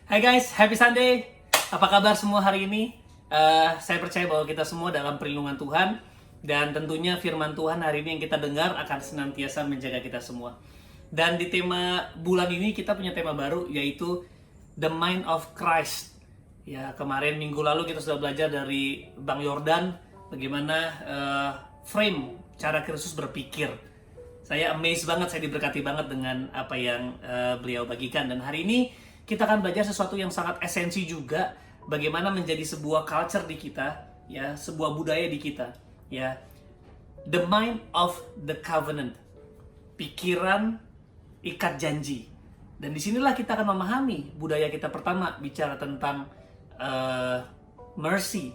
Hai guys, happy Sunday. Apa kabar semua hari ini? Saya percaya bahwa kita semua dalam perlindungan Tuhan. Dan tentunya firman Tuhan hari ini yang kita dengar akan senantiasa menjaga kita semua. Dan di tema bulan ini kita punya tema baru, yaitu The Mind of Christ. Ya, kemarin minggu lalu kita sudah belajar dari Bang Yordan bagaimana frame cara Kristus berpikir. Saya amazed banget, saya diberkati banget dengan apa yang beliau bagikan. Dan hari ini kita akan belajar sesuatu yang sangat esensi juga, bagaimana menjadi sebuah culture di kita, ya, sebuah budaya di kita, ya. The mind of the covenant, pikiran ikat janji. Dan disinilah kita akan memahami budaya kita. Pertama bicara tentang mercy,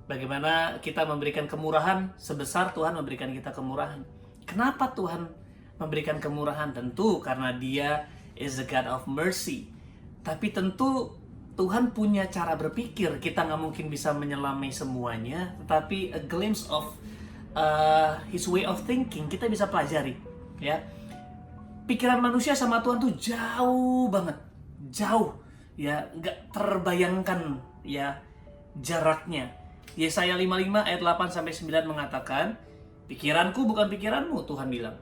bagaimana kita memberikan kemurahan sebesar Tuhan memberikan kita kemurahan. Kenapa Tuhan memberikan kemurahan? Tentu karena Dia is the God of mercy. Tapi tentu Tuhan punya cara berpikir. Kita nggak mungkin bisa menyelami semuanya, tetapi a glimpse of His way of thinking kita bisa pelajari. Ya, pikiran manusia sama Tuhan tuh jauh banget, jauh. Ya, nggak terbayangkan ya jaraknya. Yesaya 55 ayat 8-9 mengatakan, pikiranku bukan pikiranmu, Tuhan bilang,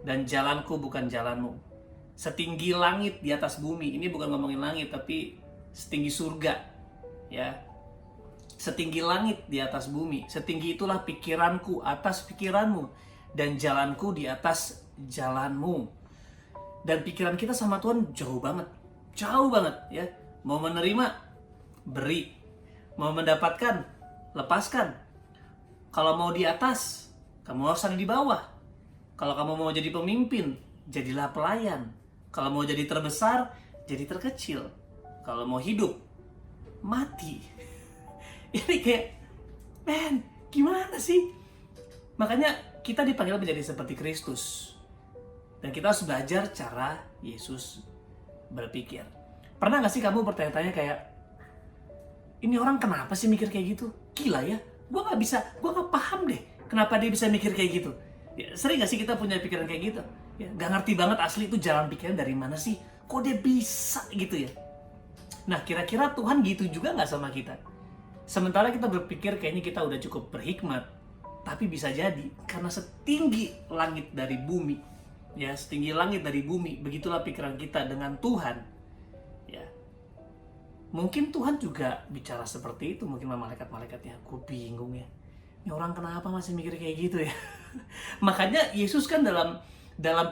dan jalanku bukan jalanmu. Setinggi langit di atas bumi. Ini bukan ngomongin langit, tapi setinggi surga, ya. Setinggi langit di atas bumi, setinggi itulah pikiranku atas pikiranmu, dan jalanku di atas jalanmu. Dan pikiran kita sama Tuhan jauh banget, ya. Mau menerima, beri. Mau mendapatkan, lepaskan. Kalau mau di atas, kamu harus ada di bawah. Kalau kamu mau jadi pemimpin, jadilah pelayan. Kalau mau jadi terbesar, jadi terkecil. Kalau mau hidup, mati. Ini kayak, man, gimana sih? Makanya kita dipanggil menjadi seperti Kristus. Dan kita harus belajar cara Yesus berpikir. Pernah gak sih kamu bertanya-tanya kayak, ini orang kenapa sih mikir kayak gitu? Gila ya, gue gak paham deh kenapa dia bisa mikir kayak gitu. Ya, sering gak sih kita punya pikiran kayak gitu? Ya, gak ngerti banget asli itu jalan pikiran dari mana sih? Kok dia bisa gitu ya? Nah, kira-kira Tuhan gitu juga gak sama kita? Sementara kita berpikir kayaknya kita udah cukup berhikmat, tapi bisa jadi karena setinggi langit dari bumi, ya, setinggi langit dari bumi, begitulah pikiran kita dengan Tuhan. Ya, mungkin Tuhan juga bicara seperti itu, mungkin malaikat-malaikatnya. Aku bingung ya, ini orang kenapa masih mikir kayak gitu ya? Makanya Yesus kan dalam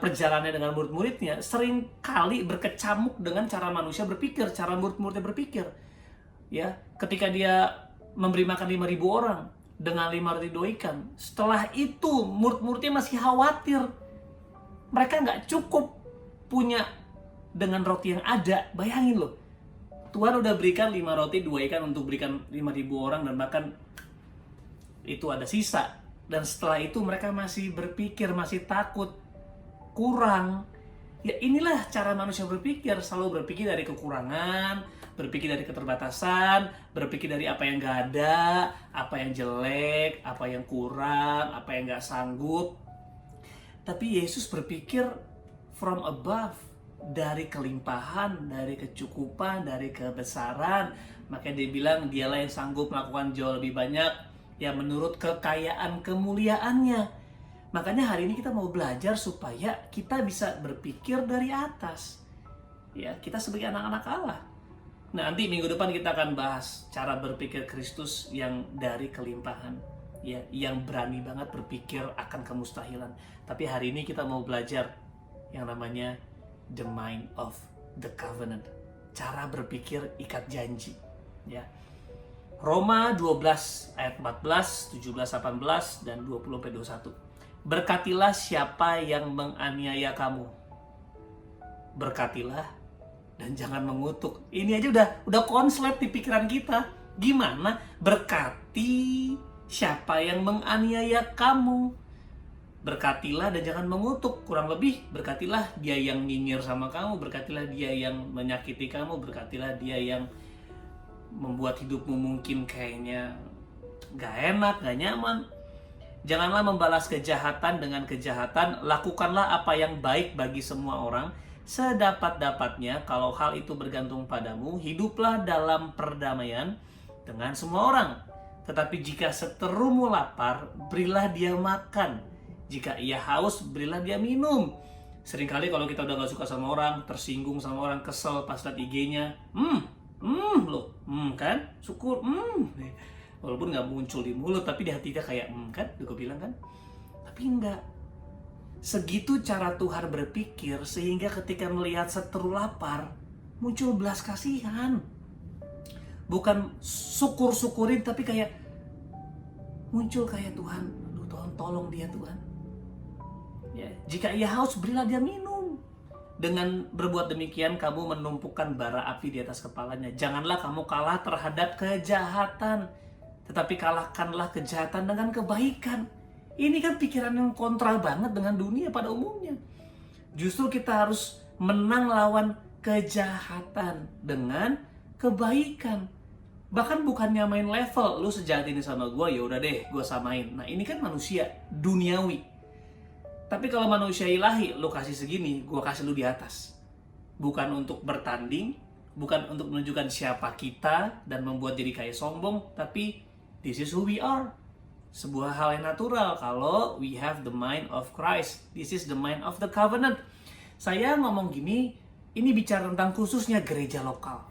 perjalanannya dengan murid-muridnya sering kali berkecamuk dengan cara manusia berpikir, cara murid-muridnya berpikir. Ya, ketika dia memberi makan 5.000 orang dengan 5 roti 2 ikan, setelah itu murid-muridnya masih khawatir. Mereka nggak cukup punya dengan roti yang ada. Bayangin loh, Tuhan udah berikan 5 roti 2 ikan untuk berikan 5.000 orang, dan bahkan itu ada sisa. Dan setelah itu mereka masih berpikir, masih takut, kurang. Ya, inilah cara manusia berpikir, selalu berpikir dari kekurangan, berpikir dari keterbatasan, berpikir dari apa yang gak ada, apa yang jelek, apa yang kurang, apa yang gak sanggup. Tapi Yesus berpikir from above, dari kelimpahan, dari kecukupan, dari kebesaran. Makanya dia bilang dialah yang sanggup melakukan jauh lebih banyak, ya, menurut kekayaan kemuliaannya. Makanya hari ini kita mau belajar supaya kita bisa berpikir dari atas. Ya, kita sebagai anak-anak Allah. Nah, nanti minggu depan kita akan bahas cara berpikir Kristus yang dari kelimpahan, ya, yang berani banget berpikir akan kemustahilan. Tapi hari ini kita mau belajar yang namanya the mind of the covenant, cara berpikir ikat janji, ya. Roma 12 ayat 14, 17, 18 dan 20-21. Berkatilah siapa yang menganiaya kamu. Berkatilah dan jangan mengutuk. Ini aja udah konslet di pikiran kita. Gimana? Berkati siapa yang menganiaya kamu. Berkatilah dan jangan mengutuk. Kurang lebih, berkatilah dia yang nyinyir sama kamu, berkatilah dia yang menyakiti kamu, berkatilah dia yang membuat hidupmu mungkin kayaknya gak enak, gak nyaman. Janganlah membalas kejahatan dengan kejahatan, lakukanlah apa yang baik bagi semua orang, sedapat-dapatnya kalau hal itu bergantung padamu, hiduplah dalam perdamaian dengan semua orang. Tetapi jika seterumu lapar, berilah dia makan. Jika ia haus, berilah dia minum. Seringkali kalau kita udah gak suka sama orang, tersinggung sama orang, kesel pas liat IG-nya, kan, syukur, walaupun gak muncul di mulut, tapi di hati kita kayak, kan, gue bilang kan, tapi enggak. Segitu cara Tuhan berpikir, sehingga ketika melihat seteru lapar, muncul belas kasihan. Bukan syukur-syukurin, tapi kayak, muncul kayak Tuhan, aduh Tuhan tolong dia Tuhan. Ya, jika ia haus, berilah dia minum. Dengan berbuat demikian, kamu menumpukan bara api di atas kepalanya. Janganlah kamu kalah terhadap kejahatan, tetapi kalahkanlah kejahatan dengan kebaikan. Ini kan pikiran yang kontra banget dengan dunia pada umumnya. Justru kita harus menang lawan kejahatan dengan kebaikan. Bahkan bukannya main level, lu sejahat ini sama gue, ya udah deh, gue samain. Nah ini kan manusia duniawi. Tapi kalau manusia ilahi, lu kasih segini, gue kasih lu di atas. Bukan untuk bertanding, bukan untuk menunjukkan siapa kita dan membuat jadi kayak sombong, tapi this is who we are. Sebuah hal yang natural kalau we have the mind of Christ. This is the mind of the covenant. Saya ngomong gini, ini bicara tentang khususnya gereja lokal.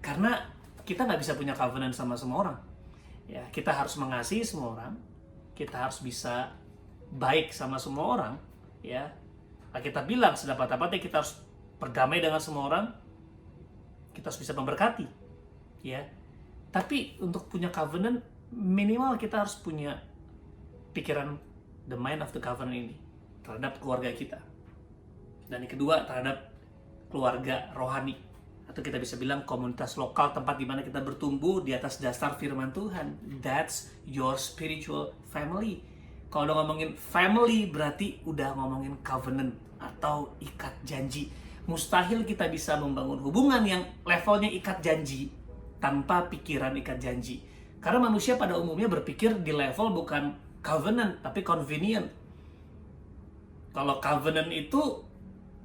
Karena kita nggak bisa punya covenant sama semua orang. Ya, kita harus mengasihi semua orang. Kita harus bisa baik sama semua orang, ya. Nah, kita bilang sedapat-dapatnya kita harus berdamai dengan semua orang, kita harus bisa memberkati, ya. Tapi untuk punya covenant, minimal kita harus punya pikiran the mind of the covenant ini terhadap keluarga kita. Dan yang kedua, terhadap keluarga rohani, atau kita bisa bilang komunitas lokal, tempat di mana kita bertumbuh di atas dasar firman Tuhan. That's your spiritual family. Kalau udah ngomongin family, berarti udah ngomongin covenant atau ikat janji. Mustahil kita bisa membangun hubungan yang levelnya ikat janji tanpa pikiran ikat janji. Karena manusia pada umumnya berpikir di level bukan covenant, tapi convenient. Kalau covenant itu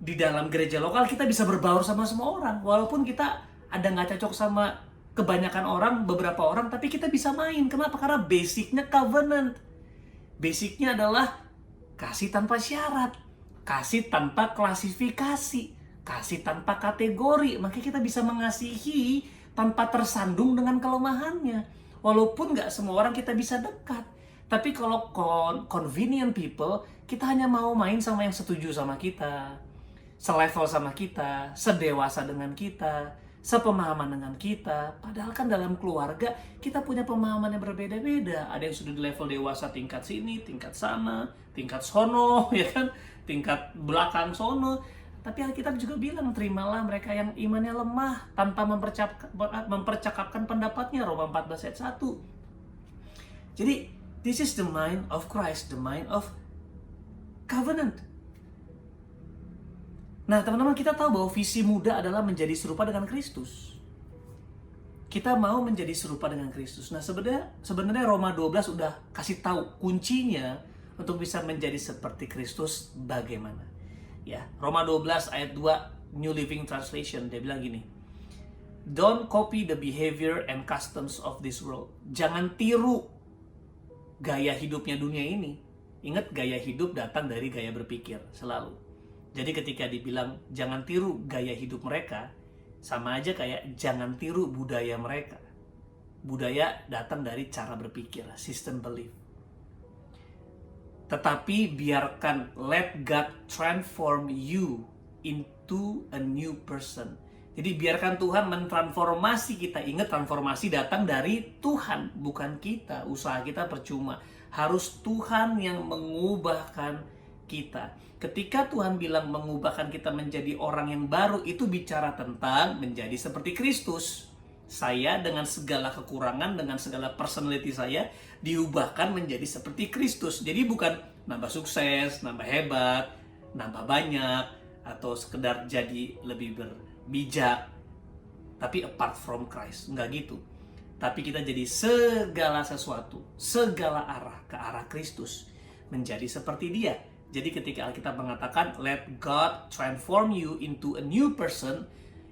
di dalam gereja lokal kita bisa berbaur sama semua orang. Walaupun kita ada nggak cocok sama kebanyakan orang, beberapa orang, tapi kita bisa main. Kenapa? Karena basicnya covenant. Basicnya adalah kasih tanpa syarat, kasih tanpa klasifikasi, kasih tanpa kategori. Maka kita bisa mengasihi tanpa tersandung dengan kelemahannya. Walaupun nggak semua orang kita bisa dekat. Tapi kalau convenient people, kita hanya mau main sama yang setuju sama kita, selevel sama kita, sedewasa dengan kita, sepemahaman dengan kita. Padahal kan dalam keluarga kita punya pemahaman yang berbeda-beda. Ada yang sudah di level dewasa tingkat sini, tingkat sana, tingkat sono, ya kan, tingkat belakang sono. Tapi Alkitab juga bilang, terimalah mereka yang imannya lemah tanpa mempercakapkan pendapatnya, Roma 14 ayat 1. Jadi this is the mind of Christ, the mind of covenant. Nah, teman-teman, kita tahu bahwa visi muda adalah menjadi serupa dengan Kristus. Kita mau menjadi serupa dengan Kristus. Nah, sebenarnya Roma 12 udah kasih tahu kuncinya untuk bisa menjadi seperti Kristus bagaimana. Ya, Roma 12 ayat 2 New Living Translation, dia bilang gini. Don't copy the behavior and customs of this world. Jangan tiru gaya hidupnya dunia ini. Ingat, gaya hidup datang dari gaya berpikir selalu. Jadi ketika dibilang jangan tiru gaya hidup mereka, sama aja kayak jangan tiru budaya mereka. Budaya datang dari cara berpikir, system belief. Tetapi biarkan, let God transform you into a new person. Jadi biarkan Tuhan mentransformasi kita. Ingat, transformasi datang dari Tuhan, bukan kita. Usaha kita percuma. Harus Tuhan yang mengubahkan kita. Ketika Tuhan bilang mengubahkan kita menjadi orang yang baru, itu bicara tentang menjadi seperti Kristus. Saya dengan segala kekurangan, dengan segala personality saya, diubahkan menjadi seperti Kristus. Jadi bukan nambah sukses, nambah hebat, nambah banyak, atau sekedar jadi lebih berbijak. Tapi apart from Christ, enggak gitu. Tapi kita jadi segala sesuatu, segala arah ke arah Kristus. Menjadi seperti Dia. Jadi ketika Alkitab mengatakan let God transform you into a new person,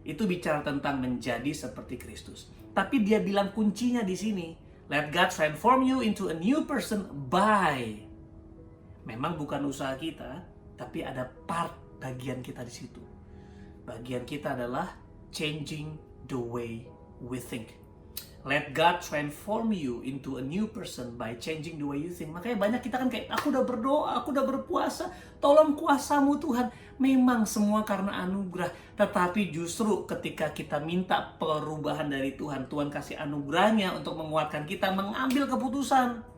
itu bicara tentang menjadi seperti Kristus. Tapi dia bilang kuncinya di sini, let God transform you into a new person by. Memang bukan usaha kita, tapi ada bagian kita di situ. Bagian kita adalah changing the way we think. Let God transform you into a new person by changing the way you think. Makanya banyak kita kan kayak, aku udah berdoa, aku udah berpuasa, tolong kuasamu Tuhan. Memang semua karena anugerah. Tetapi justru ketika kita minta perubahan dari Tuhan, Tuhan kasih anugerahnya untuk menguatkan kita mengambil keputusan.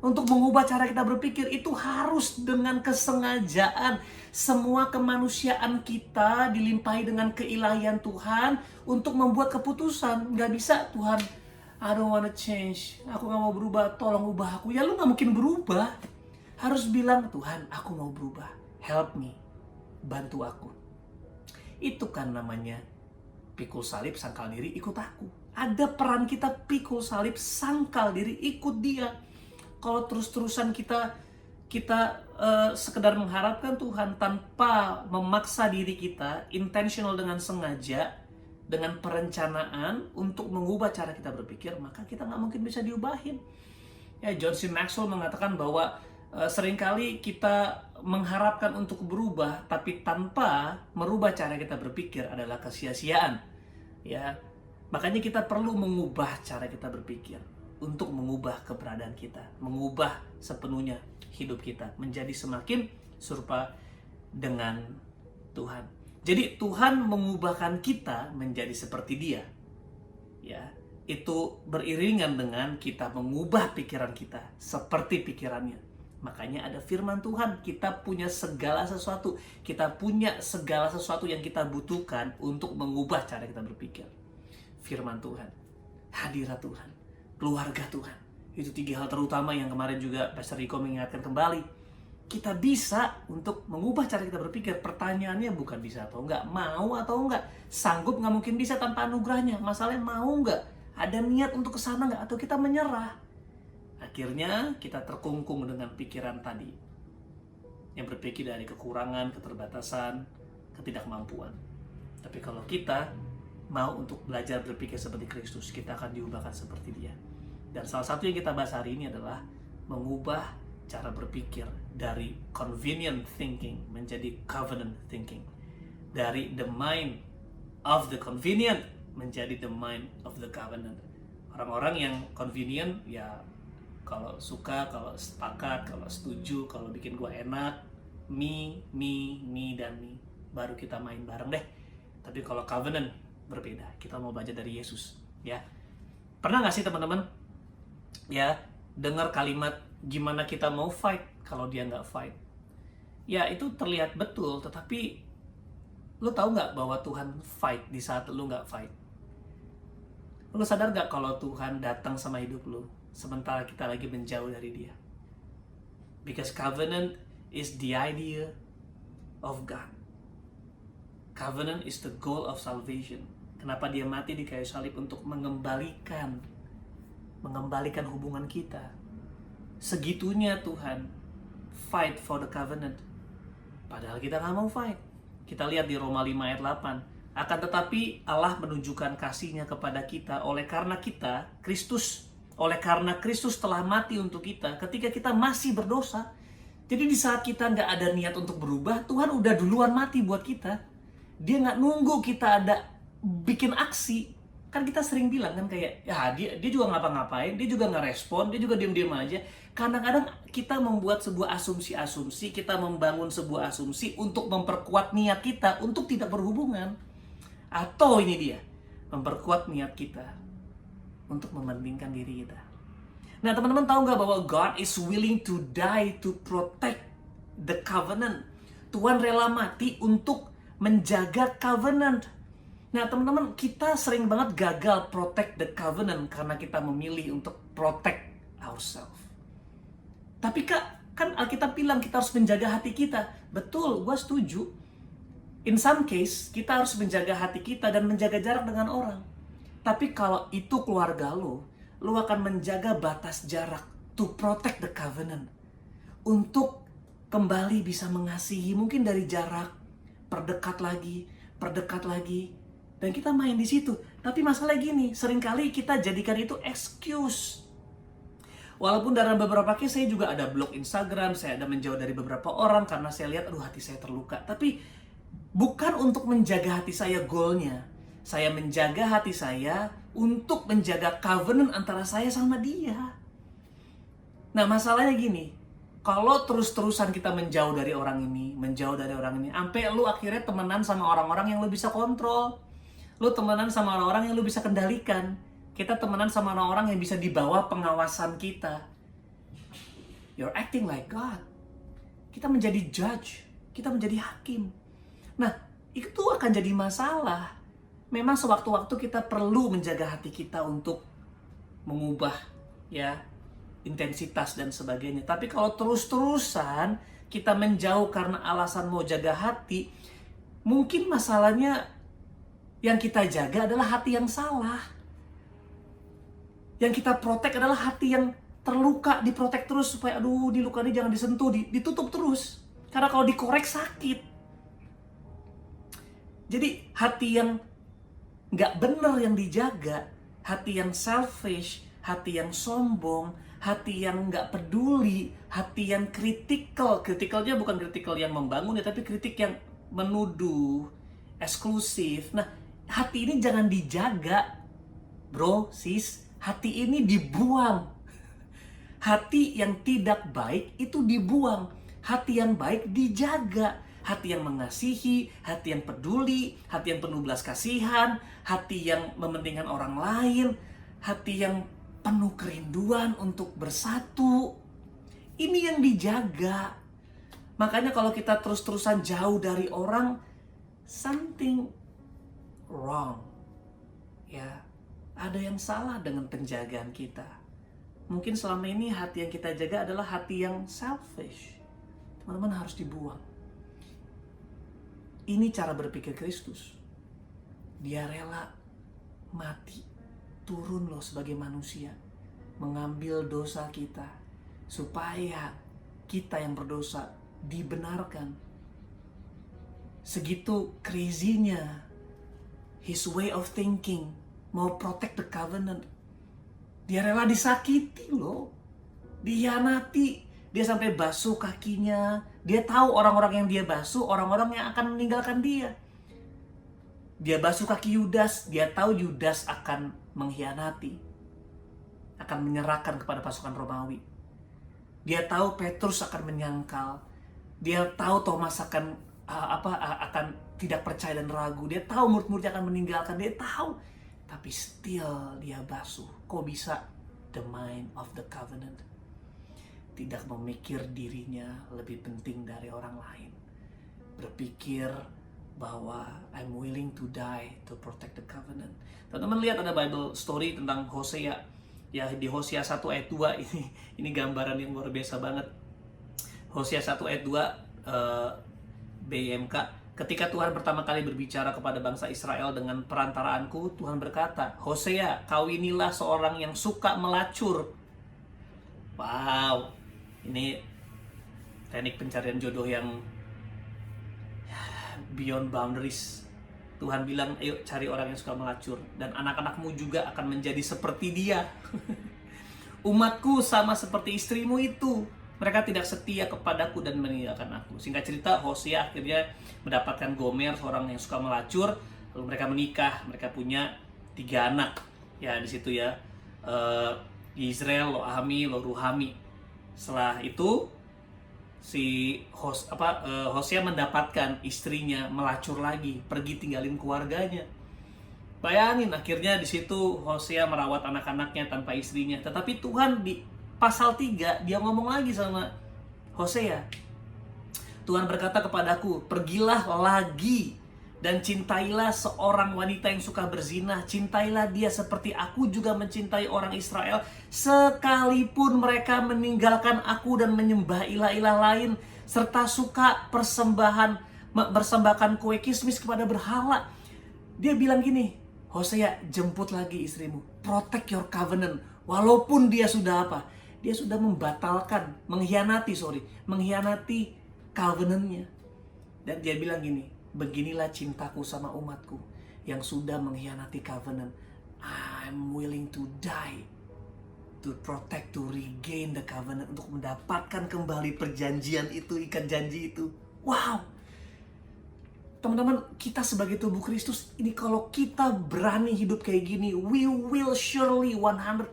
Untuk mengubah cara kita berpikir, itu harus dengan kesengajaan. Semua kemanusiaan kita dilimpahi dengan keilahian Tuhan untuk membuat keputusan. Gak bisa, Tuhan, I don't wanna change. Aku gak mau berubah, tolong ubah aku. Ya lu gak mungkin berubah. Harus bilang, Tuhan, aku mau berubah. Help me. Bantu aku. Itu kan namanya pikul salib, sangkal diri, ikut aku. Ada peran kita pikul salib, sangkal diri, ikut dia. Kalau terus-terusan kita sekedar mengharapkan Tuhan tanpa memaksa diri kita, intentional dengan sengaja, dengan perencanaan untuk mengubah cara kita berpikir, maka kita nggak mungkin bisa diubahin. Ya, John C. Maxwell mengatakan bahwa seringkali kita mengharapkan untuk berubah, tapi tanpa merubah cara kita berpikir adalah kesia-siaan. Ya, makanya kita perlu mengubah cara kita berpikir untuk mengubah keberadaan kita, mengubah sepenuhnya hidup kita menjadi semakin serupa dengan Tuhan. Jadi Tuhan mengubahkan kita menjadi seperti Dia. Ya, itu beriringan dengan kita mengubah pikiran kita seperti pikirannya. Makanya ada firman Tuhan, kita punya segala sesuatu. Kita punya segala sesuatu yang kita butuhkan untuk mengubah cara kita berpikir. Firman Tuhan, hadirat Tuhan, keluarga Tuhan. Itu 3 hal terutama yang kemarin juga Pastor Rico mengingatkan kembali. Kita bisa untuk mengubah cara kita berpikir. Pertanyaannya bukan bisa atau enggak, mau atau enggak. Sanggup nggak mungkin bisa tanpa anugerahnya. Masalahnya mau enggak, ada niat untuk kesana enggak, atau kita menyerah. Akhirnya kita terkungkung dengan pikiran tadi yang berpikir dari kekurangan, keterbatasan, ketidakmampuan. Tapi kalau kita mau untuk belajar berpikir seperti Kristus, kita akan diubahkan seperti Dia. Dan salah satu yang kita bahas hari ini adalah mengubah cara berpikir dari convenient thinking menjadi covenant thinking. Dari the mind of the convenient menjadi the mind of the covenant. Orang-orang yang convenient, ya kalau suka, kalau sepakat, kalau setuju, kalau bikin gua enak, me, dan me, baru kita main bareng deh. Tapi kalau covenant berbeda, kita mau belajar dari Yesus, ya. Pernah nggak sih teman-teman, ya, dengar kalimat gimana kita mau fight kalau dia nggak fight? Ya itu terlihat betul, tetapi lu tahu nggak bahwa Tuhan fight di saat lu nggak fight? Lu sadar nggak kalau Tuhan datang sama hidup lu sementara kita lagi menjauh dari Dia? Because covenant is the idea of God. Covenant is the goal of salvation. Kenapa Dia mati di kayu salib? Untuk mengembalikan hubungan kita. Segitunya Tuhan fight for the covenant. Padahal kita nggak mau fight. Kita lihat di Roma 5 ayat 8. Akan tetapi Allah menunjukkan kasih-Nya kepada kita oleh karena Kristus telah mati untuk kita ketika kita masih berdosa. Jadi di saat kita nggak ada niat untuk berubah, Tuhan udah duluan mati buat kita. Dia nggak nunggu kita ada bikin aksi. Kan kita sering bilang kan kayak, ya dia juga ngapa-ngapain, dia juga nggak respon, dia juga diam-diam aja. Kadang-kadang kita membuat sebuah asumsi-asumsi, kita membangun sebuah asumsi untuk memperkuat niat kita untuk tidak berhubungan. Atau ini dia, memperkuat niat kita untuk mementingkan diri kita. Nah teman-teman tahu nggak bahwa God is willing to die to protect the covenant. Tuhan rela mati untuk menjaga covenant. Nah teman-teman, kita sering banget gagal protect the covenant karena kita memilih untuk protect ourselves. Tapi kan Alkitab bilang kita harus menjaga hati kita. Betul, gue setuju. In some case, kita harus menjaga hati kita dan menjaga jarak dengan orang. Tapi kalau itu keluarga lo akan menjaga batas jarak to protect the covenant. Untuk kembali bisa mengasihi, mungkin dari jarak, perdekat lagi, dan kita main di situ. Tapi masalah gini, seringkali kita jadikan itu excuse. Walaupun dalam beberapa case saya juga ada blog Instagram, saya ada menjauh dari beberapa orang karena saya lihat, aduh hati saya terluka. Tapi bukan untuk menjaga hati saya goalnya. Saya menjaga hati saya untuk menjaga covenant antara saya sama dia. Nah masalahnya gini, kalau terus-terusan kita menjauh dari orang ini, sampai lu akhirnya temenan sama orang-orang yang lu bisa kontrol. Lu temenan sama orang-orang yang lu bisa kendalikan. Kita temenan sama orang-orang yang bisa di bawah pengawasan kita. You're acting like God. Kita menjadi judge, kita menjadi hakim. Nah, itu akan jadi masalah. Memang sewaktu-waktu kita perlu menjaga hati kita untuk mengubah ya intensitas dan sebagainya. Tapi kalau terus-terusan kita menjauh karena alasan mau jaga hati, mungkin masalahnya yang kita jaga adalah hati yang salah. Yang kita protek adalah hati yang terluka, diprotek terus supaya aduh di luka ini jangan disentuh, ditutup terus. Karena kalau dikorek sakit. Jadi hati yang nggak benar yang dijaga, hati yang selfish, hati yang sombong, hati yang nggak peduli, hati yang kritikal. Kritikalnya bukan kritikal yang membangun ya, tapi kritik yang menuduh, eksklusif. Nah, hati ini jangan dijaga, bro, sis. Hati ini dibuang. Hati yang tidak baik itu dibuang. Hati yang baik dijaga. Hati yang mengasihi, hati yang peduli, hati yang penuh belas kasihan, hati yang mementingkan orang lain, hati yang penuh kerinduan untuk bersatu. Ini yang dijaga. Makanya kalau kita terus-terusan jauh dari orang, something wrong. Ya, ada yang salah dengan penjagaan kita. Mungkin selama ini hati yang kita jaga adalah hati yang selfish. Teman-teman harus dibuang. Ini cara berpikir Kristus. Dia rela mati, turun loh sebagai manusia, mengambil dosa kita, supaya kita yang berdosa dibenarkan. Segitu crazy-nya his way of thinking, mau protect the covenant. Dia rela disakiti loh, dihianati. Dia sampai basuh kakinya. Dia tahu orang-orang yang dia basuh, orang-orang yang akan meninggalkan dia. Dia basuh kaki Yudas. Dia tahu Yudas akan mengkhianati, akan menyerahkan kepada pasukan Romawi. Dia tahu Petrus akan menyangkal. Dia tahu Thomas akan tidak percaya dan ragu. Dia tahu murid-muridnya akan meninggalkan. Dia tahu. Tapi still dia basuh. Kok bisa? The mind of the covenant. Tidak memikir dirinya lebih penting dari orang lain. Berpikir bahwa I'm willing to die to protect the covenant. Teman-teman lihat ada Bible story tentang Hosea. Ya di Hosea 1 ayat 2 ini gambaran yang luar biasa banget. Hosea 1 ayat 2 BMK. Ketika Tuhan pertama kali berbicara kepada bangsa Israel dengan perantaraanku, Tuhan berkata, Hosea, kawinilah seorang yang suka melacur. Wow, ini teknik pencarian jodoh yang beyond boundaries. Tuhan bilang, ayo cari orang yang suka melacur. Dan anak-anakmu juga akan menjadi seperti dia. Umatku sama seperti istrimu itu. Mereka tidak setia kepadaku dan meninggalkan aku. Singkat cerita, Hosea akhirnya mendapatkan Gomer, seorang yang suka melacur. Lalu mereka menikah, mereka punya 3 anak. Ya di situ ya, Yizreel, Lo-Ami, Lo-Ruhami. Setelah itu Hosea mendapatkan istrinya melacur lagi, pergi tinggalin keluarganya. Bayangin, akhirnya di situ Hosea merawat anak-anaknya tanpa istrinya. Tetapi Tuhan di pasal 3 dia ngomong lagi sama Hosea. Tuhan berkata kepadaku, pergilah lagi dan cintailah seorang wanita yang suka berzina. Cintailah dia seperti aku juga mencintai orang Israel, sekalipun mereka meninggalkan aku dan menyembah ilah-ilah lain, serta suka persembahkan kue kismis kepada berhala. Dia bilang gini, Hosea, jemput lagi istrimu, protect your covenant. Walaupun dia sudah apa? Dia sudah mengkhianati covenant-nya. Dan dia bilang gini, beginilah cintaku sama umatku yang sudah mengkhianati covenant. I'm willing to die to protect, to regain the covenant, untuk mendapatkan kembali perjanjian itu, ikat janji itu. Wow! Teman-teman, kita sebagai tubuh Kristus, ini kalau kita berani hidup kayak gini, we will surely 100%,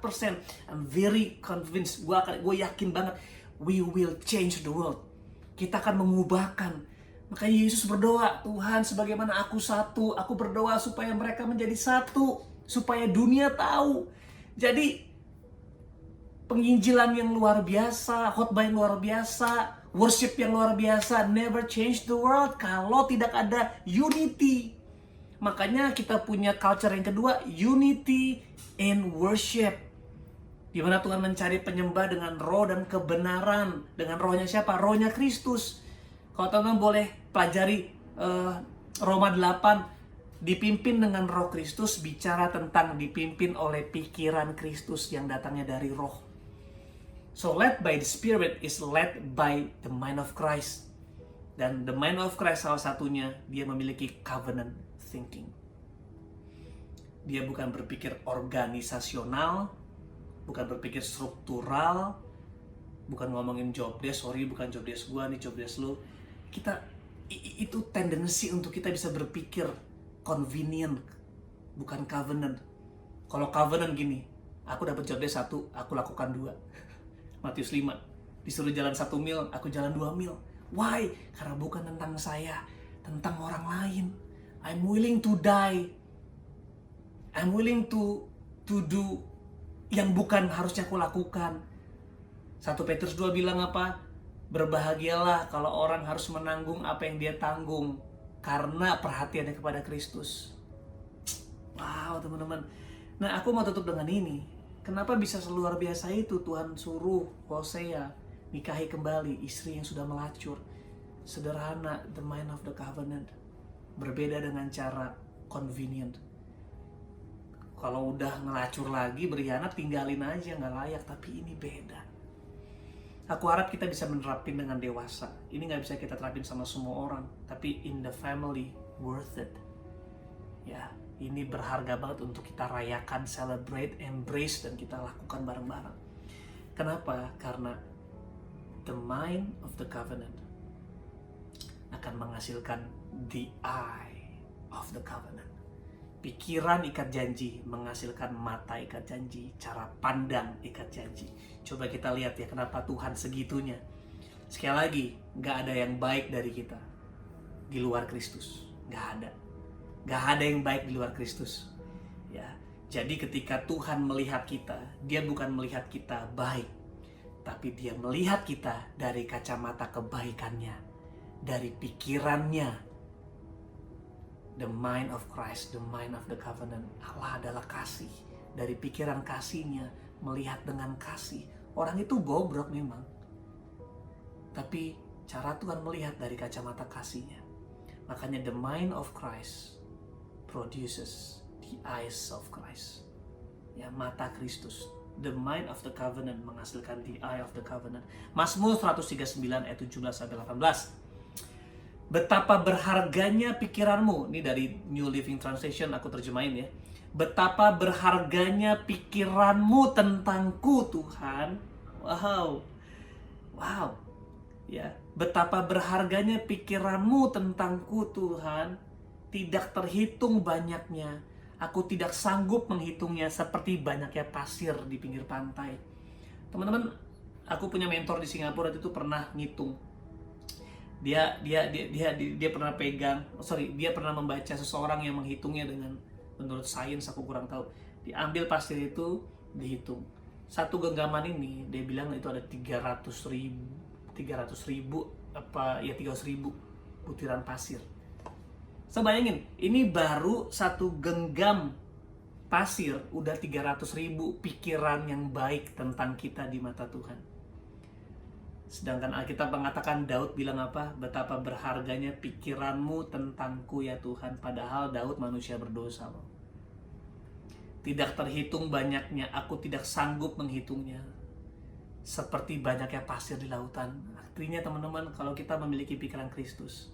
I'm very convinced, gue yakin banget, we will change the world. Kita akan mengubahkan. Makanya Yesus berdoa, Tuhan sebagaimana aku satu, aku berdoa supaya mereka menjadi satu, supaya dunia tahu. Jadi penginjilan yang luar biasa, khotbah yang luar biasa, worship yang luar biasa, never change the world kalau tidak ada unity. Makanya kita punya culture yang kedua, unity in worship. Di mana Tuhan mencari penyembah dengan roh dan kebenaran. Dengan rohnya siapa? Rohnya Kristus. Kalau teman-teman boleh pelajari Roma 8, dipimpin dengan roh Kristus, bicara tentang dipimpin oleh pikiran Kristus yang datangnya dari roh. So led by the Spirit is led by the mind of Christ. Dan the mind of Christ salah satunya, dia memiliki covenant thinking. Dia bukan berpikir organisasional, bukan berpikir struktural, bukan ngomongin job desk, sorry bukan job desk gua nih, job desk lu. Itu tendensi untuk kita bisa berpikir convenient, bukan covenant. Kalau covenant gini, aku dapat job desk 1, aku lakukan 2. Matius 5, disuruh jalan 1 mil, aku jalan 2 mil. Why? Karena bukan tentang saya, tentang orang lain. I'm willing to die. I'm willing to do yang bukan harusnya aku lakukan. 1 Petrus 2 bilang apa? Berbahagialah kalau orang harus menanggung apa yang dia tanggung, karena perhatiannya kepada Kristus. Wow, teman-teman. Nah, aku mau tutup dengan ini. Kenapa bisa seluar biasa itu Tuhan suruh Hosea nikahi kembali istri yang sudah melacur? Sederhana, the mind of the covenant. Berbeda dengan cara convenient. Kalau udah ngelacur lagi, berkhianat, tinggalin aja, nggak layak. Tapi ini beda. Aku harap kita bisa menerapin dengan dewasa. Ini nggak bisa kita terapin sama semua orang. Tapi in the family, worth it. Ya, ini berharga banget untuk kita rayakan, celebrate, embrace, dan kita lakukan bareng-bareng. Kenapa? Karena the mind of the covenant akan menghasilkan the eye of the covenant. Pikiran ikat janji menghasilkan mata ikat janji, cara pandang ikat janji. Coba kita lihat ya, kenapa Tuhan segitunya. Sekali lagi, gak ada yang baik dari kita di luar Kristus. Gak ada. Gak ada yang baik di luar Kristus. Ya, jadi ketika Tuhan melihat kita, dia bukan melihat kita baik, tapi dia melihat kita dari kacamata kebaikannya, dari pikirannya. The mind of Christ, the mind of the covenant. Allah adalah kasih. Dari pikiran kasihnya, melihat dengan kasih. Orang itu bobrok memang, tapi cara Tuhan melihat dari kacamata kasihnya. Makanya the mind of Christ produces the eyes of Christ. Ya, mata Kristus. The mind of the covenant menghasilkan the eye of the covenant. Mazmur 139 ayat 17-18. Betapa berharganya pikiranmu. Ini dari New Living Translation, aku terjemahin ya. Betapa berharganya pikiranmu tentangku, Tuhan. Wow. Wow. Ya, betapa berharganya pikiranmu tentangku, Tuhan. Tidak terhitung banyaknya. Aku tidak sanggup menghitungnya seperti banyaknya pasir di pinggir pantai. Teman-teman, aku punya mentor di Singapura itu pernah ngitung. Dia pernah dia pernah membaca seseorang yang menghitungnya dengan, menurut sains aku kurang tahu. Diambil pasir itu, dihitung. Satu genggaman ini dia bilang itu ada 300.000 butiran pasir. So bayangin, ini baru satu genggam pasir, udah 300.000 pikiran yang baik tentang kita di mata Tuhan. Sedangkan Alkitab mengatakan, Daud bilang apa? Betapa berharganya pikiranmu tentangku ya Tuhan. Padahal Daud manusia berdosa loh. Tidak terhitung banyaknya, aku tidak sanggup menghitungnya. seperti banyaknya pasir di lautan. Artinya teman-teman, kalau kita memiliki pikiran Kristus,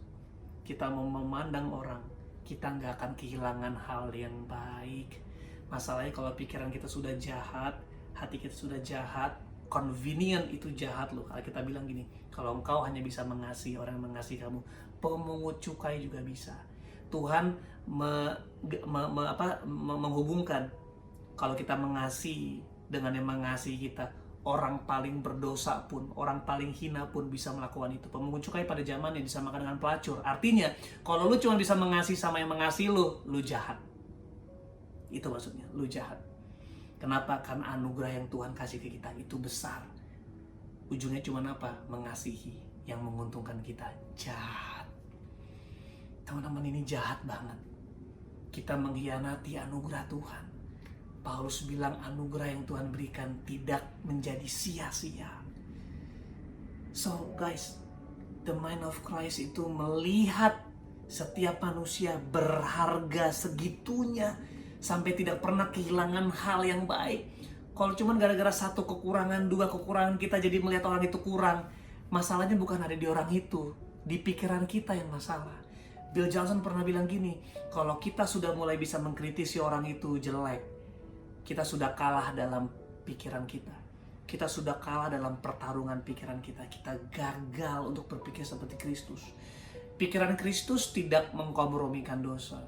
kita mau memandang orang, kita nggak akan kehilangan hal yang baik. Masalahnya kalau pikiran kita sudah jahat, hati kita sudah jahat, convenient itu jahat loh. Kalau kita bilang gini, kalau engkau hanya bisa mengasihi orang yang mengasihi kamu, pemungut cukai juga bisa. Tuhan menghubungkan, kalau kita mengasihi dengan yang mengasihi kita, orang paling berdosa pun, orang paling hina pun bisa melakukan itu. Pemungut cukai pada zamannya disamakan dengan pelacur. Artinya, kalau lu cuma bisa mengasihi sama yang mengasihi lu jahat. Itu maksudnya, lu jahat. Kenapa? Karena anugerah yang Tuhan kasih ke kita itu besar. Ujungnya cuma apa? Mengasihi. Yang menguntungkan kita jahat. Teman-teman, ini jahat banget. Kita mengkhianati anugerah Tuhan. Paulus bilang anugerah yang Tuhan berikan tidak menjadi sia-sia. So guys, the mind of Christ itu melihat setiap manusia berharga segitunya sampai tidak pernah kehilangan hal yang baik. Kalau cuma gara-gara satu kekurangan, dua kekurangan kita jadi melihat orang itu kurang, masalahnya bukan ada di orang itu, di pikiran kita yang masalah. Bill Johnson pernah bilang gini, kalau kita sudah mulai bisa mengkritisi orang itu jelek, kita sudah kalah dalam pikiran kita. Kita sudah kalah dalam pertarungan pikiran kita. Kita gagal untuk berpikir seperti Kristus. Pikiran Kristus tidak mengkompromikan dosa.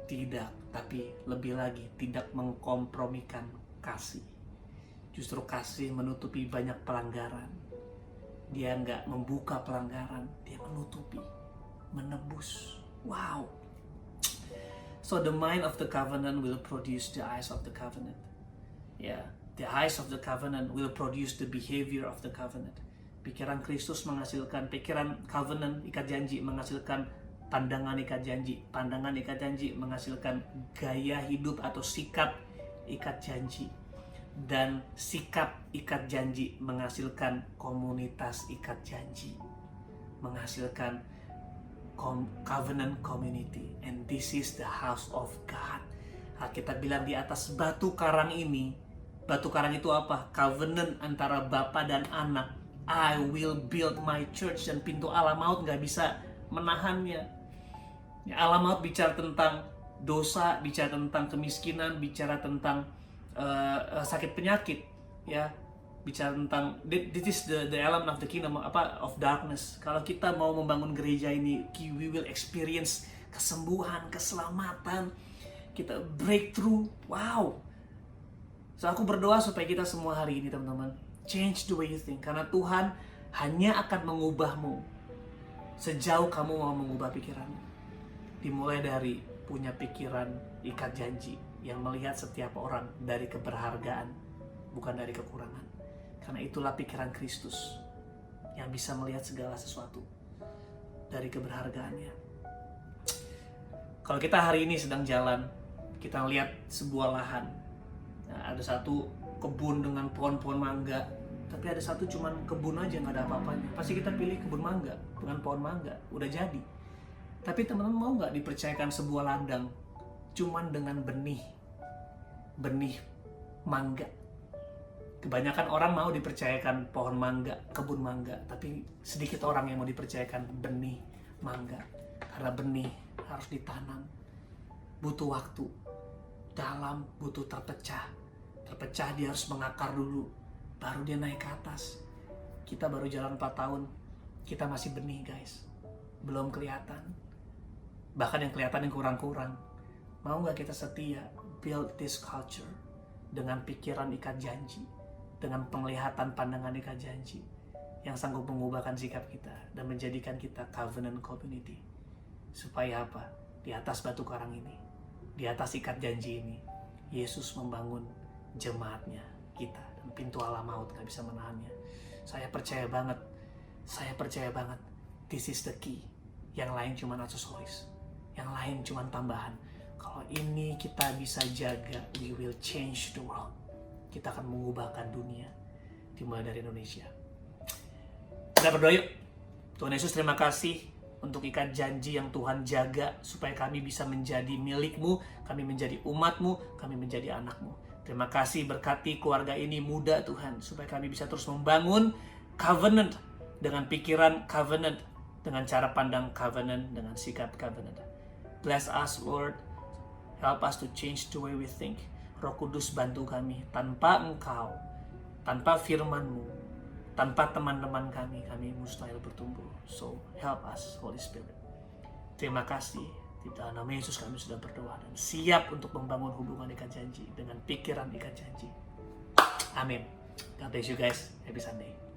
Tidak, tapi lebih lagi tidak mengkompromikan kasih. Justru kasih menutupi banyak pelanggaran. Dia nggak membuka pelanggaran, dia menutupi, menebus. Wow. So the mind of the covenant will produce the eyes of the covenant. Yeah, the eyes of the covenant will produce the behavior of the covenant. Pikiran Kristus menghasilkan, pikiran covenant, ikat janji, menghasilkan pandangan ikat janji. Pandangan ikat janji menghasilkan gaya hidup atau sikap ikat janji. Dan sikap ikat janji menghasilkan komunitas ikat janji. Menghasilkan covenant community, and this is the house of God. Kita bilang di atas batu karang ini, batu karang itu apa? Covenant antara Bapa dan Anak. I will build my church, dan pintu alam maut nggak bisa menahannya. Alam maut bicara tentang dosa, bicara tentang kemiskinan, bicara tentang sakit penyakit, ya. Bicara tentang this is the element of the kingdom of darkness. Kalau kita mau membangun gereja ini, we will experience kesembuhan, keselamatan, kita breakthrough. Wow. So aku berdoa supaya kita semua hari ini, teman-teman, change the way you think, karena Tuhan hanya akan mengubahmu sejauh kamu mau mengubah pikiranmu. Dimulai dari punya pikiran ikat janji yang melihat setiap orang dari keberhargaan, bukan dari kekurangan. Karena itulah pikiran Kristus yang bisa melihat segala sesuatu dari keberhargaannya. Kalau kita hari ini sedang jalan, kita lihat sebuah lahan. Nah, ada satu kebun dengan pohon-pohon mangga, tapi ada satu cuman kebun aja, nggak ada apa-apanya. Pasti kita pilih kebun mangga dengan pohon mangga, udah jadi. Tapi teman-teman mau nggak dipercayakan sebuah ladang cuman dengan benih mangga? Kebanyakan orang mau dipercayakan pohon mangga, kebun mangga, tapi sedikit orang yang mau dipercayakan benih mangga. Karena benih harus ditanam, butuh waktu, dalam, butuh terpecah. Terpecah dia harus mengakar dulu, baru dia naik ke atas. Kita baru jalan 4 tahun, kita masih benih guys, belum kelihatan. Bahkan yang kelihatan yang kurang-kurang. Mau gak kita setia build this culture dengan pikiran ikat janji, dengan penglihatan pandangan ikat janji yang sanggup mengubahkan sikap kita dan menjadikan kita covenant community. Supaya apa? Di atas batu karang ini, di atas ikat janji ini, Yesus membangun jemaatnya, kita, dan pintu alam maut gak bisa menahannya. Saya percaya banget, this is the key. Yang lain cuma aksesoris, yang lain cuma tambahan. Kalau ini kita bisa jaga, we will change the world. Kita akan mengubahkan dunia, dimulai dari Indonesia. Kita berdoa yuk. Tuhan Yesus, terima kasih untuk ikat janji yang Tuhan jaga supaya kami bisa menjadi milik-Mu, kami menjadi umat-Mu, kami menjadi anak-Mu. Terima kasih, berkati keluarga ini muda Tuhan, supaya kami bisa terus membangun covenant dengan pikiran covenant, dengan cara pandang covenant, dengan sikap covenant. Bless us, Lord. Help us to change the way we think. Roh Kudus bantu kami. Tanpa Engkau, tanpa firman-Mu, tanpa teman-teman kami mustahil bertumbuh. So, help us, Holy Spirit. Terima kasih. Di dalam nama Yesus kami sudah berdoa dan siap untuk membangun hubungan ikat janji dengan pikiran ikat janji. Amin. God bless you guys. Happy Sunday.